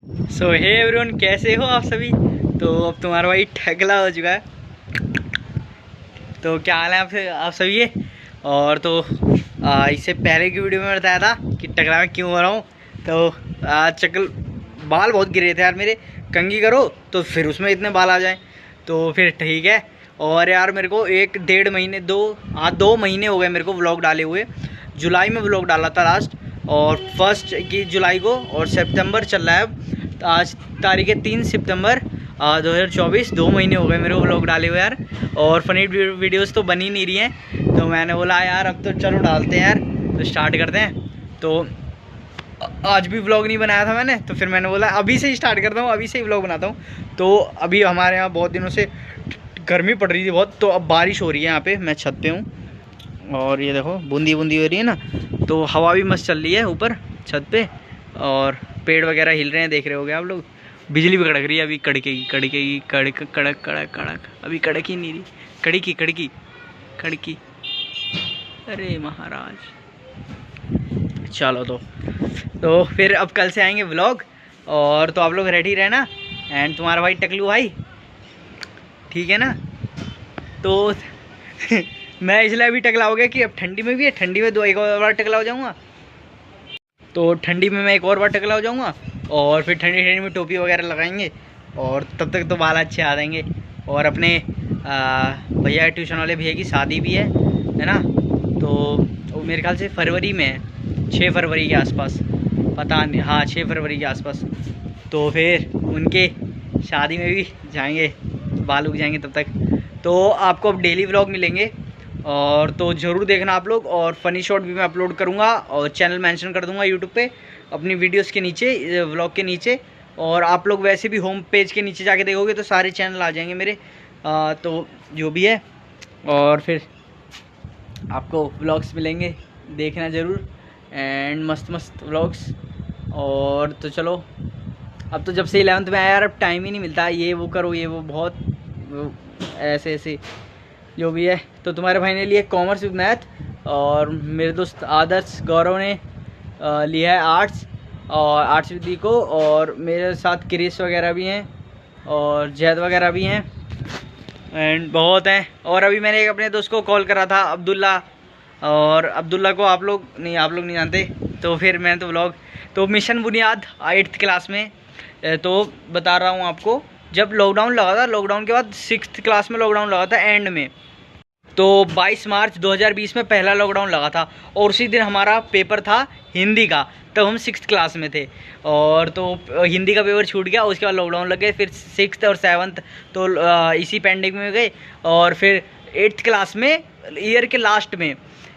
सो hey everyone, कैसे हो आप सभी। तो अब तुम्हारा भाई टकला हो चुका है। तो क्या हाल है आप सभी के। और तो इससे पहले की वीडियो में बताया था कि टकला में क्यों हो रहा हूँ। तो चकल बाल बहुत गिरे थे यार मेरे। कंघी करो तो फिर उसमें इतने बाल आ जाएं, तो फिर ठीक है। और यार मेरे को 1-1.5 महीने 2 महीने हो गए मेरे को व्लॉग डाले हुए। जुलाई में व्लॉग डाला था लास्ट, और 1 जुलाई को, और सितंबर चल रहा है अब। तो आज तारीख है 3 सितंबर 2024। 2 महीने हो गए मेरे को व्लॉग डाले हुए यार, और फनी वीडियोस तो बन ही नहीं रही हैं। तो मैंने बोला यार अब तो चलो डालते हैं यार, तो स्टार्ट करते हैं। तो आज भी व्लॉग नहीं बनाया था मैंने, तो फिर मैंने बोला अभी से ही स्टार्ट करता हूँ, अभी से ही व्लॉग बनाता हूँ। तो अभी हमारे यहाँ बहुत दिनों से गर्मी पड़ रही थी बहुत, तो अब बारिश हो रही है यहाँ पे। मैं छत पे हूँ और ये देखो बूंदी बूंदी हो रही है ना, तो हवा भी मस्त चल रही है ऊपर छत पे, और पेड़ वगैरह हिल रहे हैं, देख रहे होगे आप लोग। बिजली भी कड़क रही है, अभी कड़केगी कड़केगी, कड़क कड़क कड़क कड़क, अभी कड़क ही नहीं रही, कड़की कड़की कड़की। अरे महाराज, चलो तो फिर अब कल से आएंगे व्लॉग। और तो आप लोग रेडी रहना, एंड तुम्हारा भाई टकलू भाई, ठीक है ना। तो मैं इसलिए अभी टकला हो गया कि अब ठंडी में भी है, ठंडी में एक और बार टकला हो जाऊँगा। तो ठंडी में मैं एक और बार टकला हो जाऊँगा, और फिर ठंडी ठंडी में टोपी वगैरह लगाएंगे, और तब तक तो बाल अच्छे आ जाएंगे। और अपने भैया ट्यूशन वाले भैया की शादी भी है ना। तो वो मेरे ख्याल से फरवरी में है, 6 फरवरी के आसपास, पता नहीं, हाँ 6 फरवरी के आसपास। तो फिर उनके शादी में भी जाएंगे, बाल उग जाएंगे तब तक। तो आपको अब डेली व्लॉग मिलेंगे, और तो ज़रूर देखना आप लोग। और फ़नी शॉट भी मैं अपलोड करूँगा, और चैनल मेंशन कर दूँगा यूट्यूब पे अपनी वीडियोस के नीचे, व्लॉग के नीचे। और आप लोग वैसे भी होम पेज के नीचे जाके देखोगे तो सारे चैनल आ जाएंगे मेरे। तो जो भी है, और फिर आपको व्लॉग्स मिलेंगे, देखना ज़रूर, एंड मस्त मस्त व्लॉग्स। और तो चलो, अब तो जब से 11th में आया यार, अब टाइम ही नहीं मिलता, ये वो करो ये वो, बहुत ऐसे ऐसे जो भी है। तो तुम्हारे भाई ने लिए कॉमर्स विद मैथ, और मेरे दोस्त आदर्श गौरव ने लिया है आर्ट्स, और आर्ट्स विद इको। और मेरे साथ क्रिस वगैरह भी हैं, और जैद वगैरह भी हैं, एंड बहुत हैं। और अभी मैंने एक अपने दोस्त को कॉल करा था, अब्दुल्ला, और अब्दुल्ला को आप लोग नहीं जानते। तो फिर मैंने तो व्लॉग, तो मिशन बुनियाद 8th क्लास में, तो बता रहा हूँ आपको, जब लॉकडाउन लगा था, लॉकडाउन के बाद 6th क्लास में लॉकडाउन लगा था एंड में। तो 22 मार्च 2020 में पहला लॉकडाउन लगा था, और उसी दिन हमारा पेपर था हिंदी का, तब हम 6th क्लास में थे। और तो हिंदी का पेपर छूट गया, उसके बाद लॉकडाउन लग गए। फिर 6th और 7th तो इसी पेंडिंग में गए। और फिर 8th क्लास में ईयर के लास्ट में,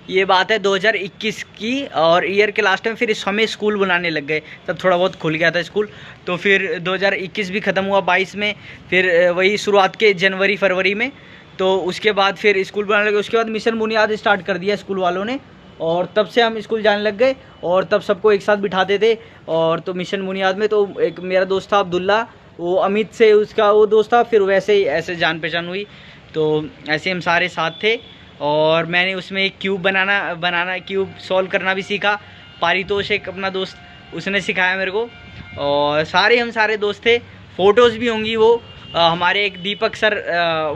ये बात है 2021 की, और ईयर के लास्ट में फिर हमें स्कूल बनाने लग गए, तब थोड़ा बहुत खुल गया था स्कूल। तो फिर 2021 भी ख़त्म हुआ 22 में, फिर वही शुरुआत के जनवरी फरवरी में। तो उसके बाद फिर स्कूल बनाने लगे। उसके बाद मिशन बुनियाद स्टार्ट कर दिया स्कूल वालों ने, और तब से हम स्कूल जाने लग गए। और तब सबको एक साथ बिठाते थे। और तो मिशन बुनियाद में तो एक मेरा दोस्त था अब्दुल्ला, वो अमित से उसका वो दोस्त था, फिर वैसे ही ऐसे जान पहचान हुई। तो ऐसे हम सारे साथ थे, और मैंने उसमें एक क्यूब बनाना क्यूब सॉल्व करना भी सीखा। पारितोष एक अपना दोस्त, उसने सिखाया मेरे को। और हम सारे दोस्त थे। फ़ोटोज़ भी होंगी वो, हमारे एक दीपक सर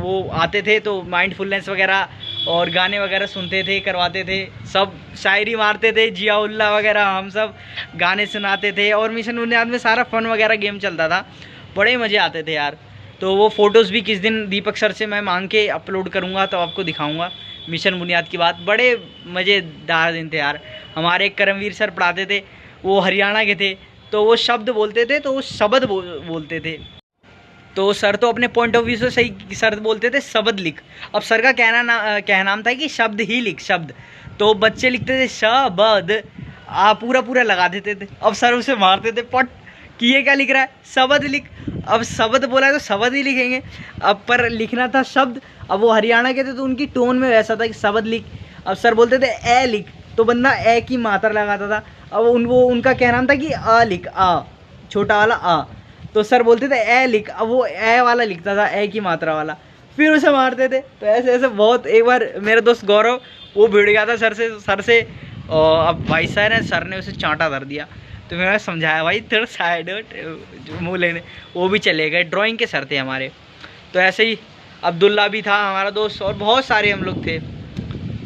वो आते थे, तो माइंडफुलनेस वगैरह और गाने वगैरह सुनते थे, करवाते थे, सब शायरी मारते थे, जियाउल्लाह वगैरह, हम सब गाने सुनाते थे। और मिशन बुनियाद में सारा फ़न वगैरह गेम चलता था, बड़े मज़े आते थे यार। तो वो फ़ोटोज़ भी किस दिन दीपक सर से मैं मांग के अपलोड करूँगा, तो आपको दिखाऊँगा मिशन बुनियाद की बात। बड़े मज़ेदार दिन थे यार। हमारे एक करमवीर सर पढ़ाते थे, वो हरियाणा के थे, तो वो शब्द बोलते थे, तो वो शब्द बोलते थे। तो सर तो अपने पॉइंट ऑफ व्यू से सही, सर बोलते थे शब्द लिख। अब सर का कहनाम था कि शब्द ही लिख, शब्द। तो बच्चे लिखते थे शब्द, पूरा पूरा लगा देते थे। अब सर उसे मारते थे पट कि ये क्या लिख रहा है, शब्द लिख। अब शब्द बोला है तो शब्द ही लिखेंगे, अब पर लिखना था शब्द। अब वो हरियाणा के थे, तो उनकी टोन में वैसा था कि शब्द लिख। अब सर बोलते थे ए लिख, तो बंदा ए की मात्रा लगाता था। अब वो उनका कहना था कि आ लिख, आ छोटा वाला आ, तो सर बोलते थे ए लिख। अब वो ए वाला लिखता था, ए की मात्रा वाला, फिर उसे मारते थे। तो ऐसे ऐसे बहुत। एक बार मेरा दोस्त गौरव वो भिड़ गया था सर से। और अब भाई सर ने उसे चांटा धर दिया। तो मैंने समझाया भाई थोड़ा साइड मुँह लेने, वो भी चले गए। ड्राइंग के सर थे हमारे। तो ऐसे ही अब्दुल्ला भी था हमारा दोस्त, और बहुत सारे हम लोग थे,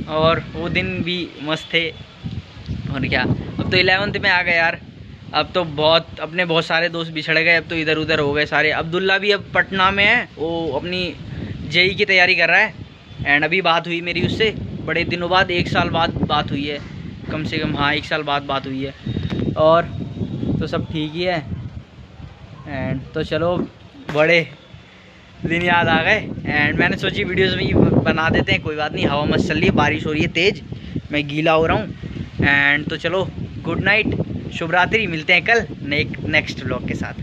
और वो दिन भी मस्त थे। और क्या, अब तो 11th में आ गए यार। अब तो बहुत सारे दोस्त बिछड़ गए, अब तो इधर उधर हो गए सारे। अब्दुल्ला भी अब पटना में है, वो अपनी जेई की तैयारी कर रहा है। एंड अभी बात हुई मेरी उससे बड़े दिनों बाद, 1 साल बाद बात हुई है कम से कम। हाँ, 1 साल बाद बात हुई है, और तो सब ठीक ही है। एंड तो चलो, बड़े दिन याद आ गए। एंड मैंने सोची वीडियोज़ भी बना देते हैं, कोई बात नहीं। हवा मस्त चल रही है, बारिश हो रही है तेज़, मैं गीला हो रहा हूँ। एंड तो चलो, गुड नाइट, शुभ रात्रि। मिलते हैं कल नेक्स्ट व्लॉग के साथ।